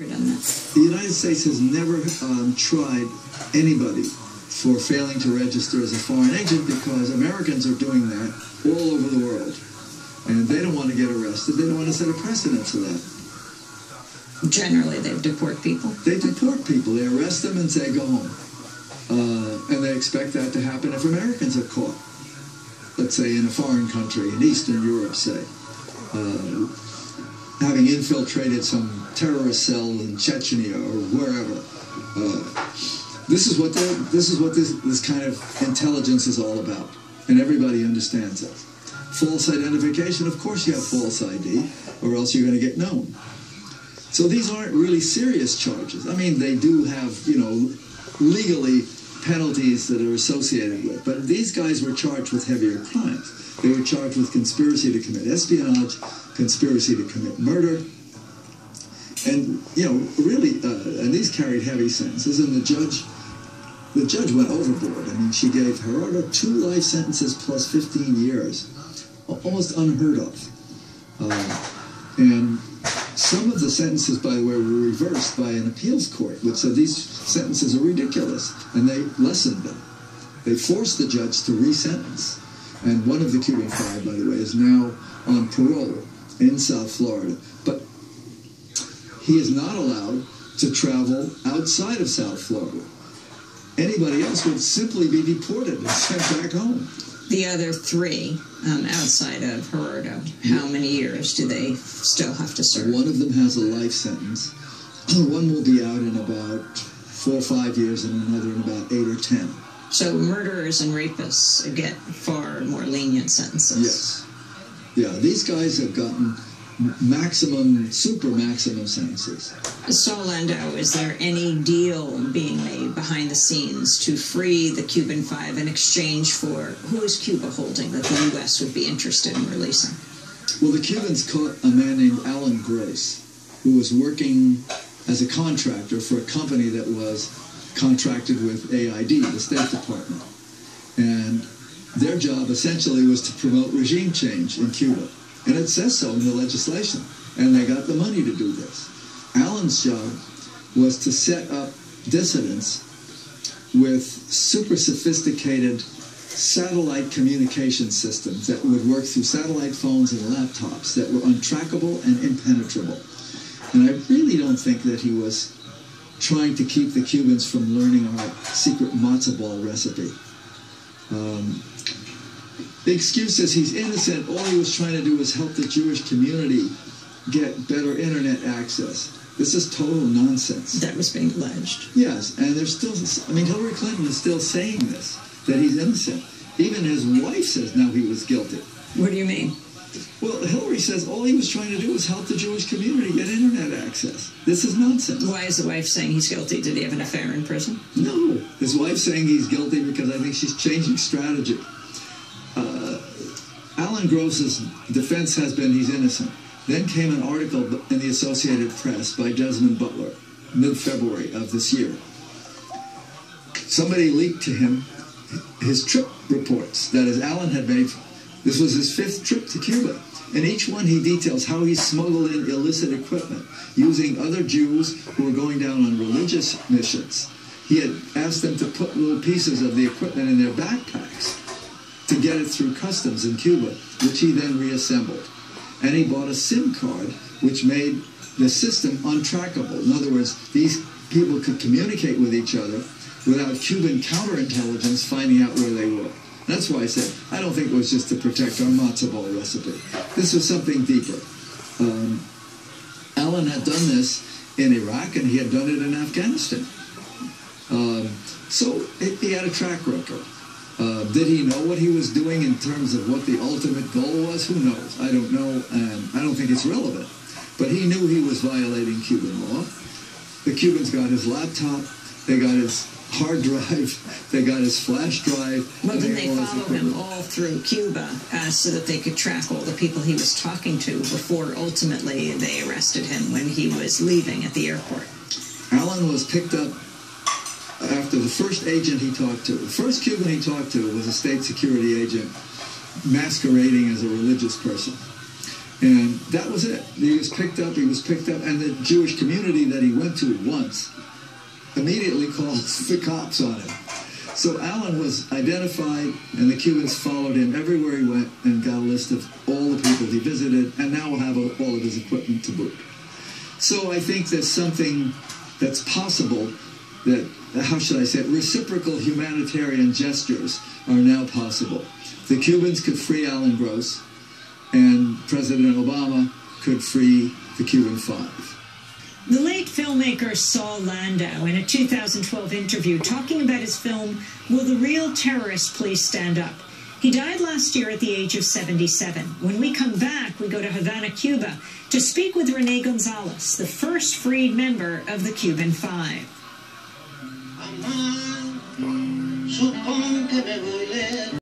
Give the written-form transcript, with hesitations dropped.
The United States has never tried anybody for failing to register as a foreign agent because Americans are doing that all over the world. And they don't want to get arrested. They don't want to set a precedent for that. Generally, they deport people? They deport people. They arrest them and say, go home. And they expect that to happen if Americans are caught. Let's say in a foreign country, in Eastern Europe, say, having infiltrated some terrorist cell in Chechnya or wherever. This is what this kind of intelligence is all about, and everybody understands it. False identification, of course you have false ID, or else you're going to get known. So these aren't really serious charges. I mean, they do have, legally penalties that are associated with, but these guys were charged with heavier crimes. They were charged with conspiracy to commit espionage, conspiracy to commit murder, and, really, and these carried heavy sentences, and the judge went overboard. I mean, she gave Gerardo 2 life sentences plus 15 years, almost unheard of. And some of the sentences, by the way, were reversed by an appeals court, which said these sentences are ridiculous, and they lessened them. They forced the judge to resentence. And one of the Cuban 5, by the way, is now on parole in South Florida. But he is not allowed to travel outside of South Florida. Anybody else would simply be deported and sent back home. The other 3 outside of Gerardo, how many years do they still have to serve? One of them has a life sentence. One will be out in about 4 or 5 years, and another in about 8 or 10. So murderers and rapists get far more lenient sentences. Yes. Yeah, these guys have gotten maximum, super maximum sentences. So, Landau, is there any deal being made behind the scenes to free the Cuban 5 in exchange for who is Cuba holding that the U.S. would be interested in releasing? Well, the Cubans caught a man named Alan Gross, who was working as a contractor for a company that was contracted with AID, the State Department. And their job essentially was to promote regime change in Cuba. And it says so in the legislation. And they got the money to do this. Alan's job was to set up dissidents with super sophisticated satellite communication systems that would work through satellite phones and laptops that were untrackable and impenetrable. And I really don't think that he was trying to keep the Cubans from learning our secret matzo ball recipe. The excuse is he's innocent. All he was trying to do was help the Jewish community get better internet access. This is total nonsense. That was being alleged. Yes, and there's still, I mean, Hillary Clinton is still saying this, that he's innocent. Even his wife says now he was guilty. What do you mean? Well, Hillary says all he was trying to do was help the Jewish community get internet access. This is nonsense. Why is the wife saying he's guilty? Did he have an affair in prison? No. His wife's saying he's guilty because I think she's changing strategy. Alan Gross's defense has been he's innocent. Then came an article in the Associated Press by Desmond Butler, mid-February of this year. Somebody leaked to him his trip reports. That is, Alan had made, this was his 5th trip to Cuba. In each one, he details how he smuggled in illicit equipment using other Jews who were going down on religious missions. He had asked them to put little pieces of the equipment in their backpacks to get it through customs in Cuba, which he then reassembled. And he bought a SIM card, which made the system untrackable. In other words, these people could communicate with each other without Cuban counterintelligence finding out where they were. That's why I said, I don't think it was just to protect our matzo ball recipe. This was something deeper. Alan had done this in Iraq, and he had done it in Afghanistan. So he had a track record. Did he know what he was doing in terms of what the ultimate goal was? Who knows? I don't know, and I don't think it's relevant. But he knew he was violating Cuban law. The Cubans got his laptop, they got his hard drive, they got his flash drive. Well, didn't they follow him all through Cuba so that they could track all the people he was talking to before ultimately they arrested him when he was leaving at the airport? Alan was picked up after the first agent he talked to. The first Cuban he talked to was a state security agent masquerading as a religious person. And that was it. He was picked up, and the Jewish community that he went to once immediately called the cops on him. So Alan was identified, and the Cubans followed him everywhere he went and got a list of all the people he visited, and now will have all of his equipment to boot. So I think there's something that's possible that, how should I say it, reciprocal humanitarian gestures are now possible. The Cubans could free Alan Gross, and President Obama could free the Cuban Five. The late filmmaker Saul Landau, in a 2012 interview, talking about his film, Will the Real Terrorists Please Stand Up? He died last year at the age of 77. When we come back, we go to Havana, Cuba, to speak with Rene Gonzalez, the first freed member of the Cuban Five.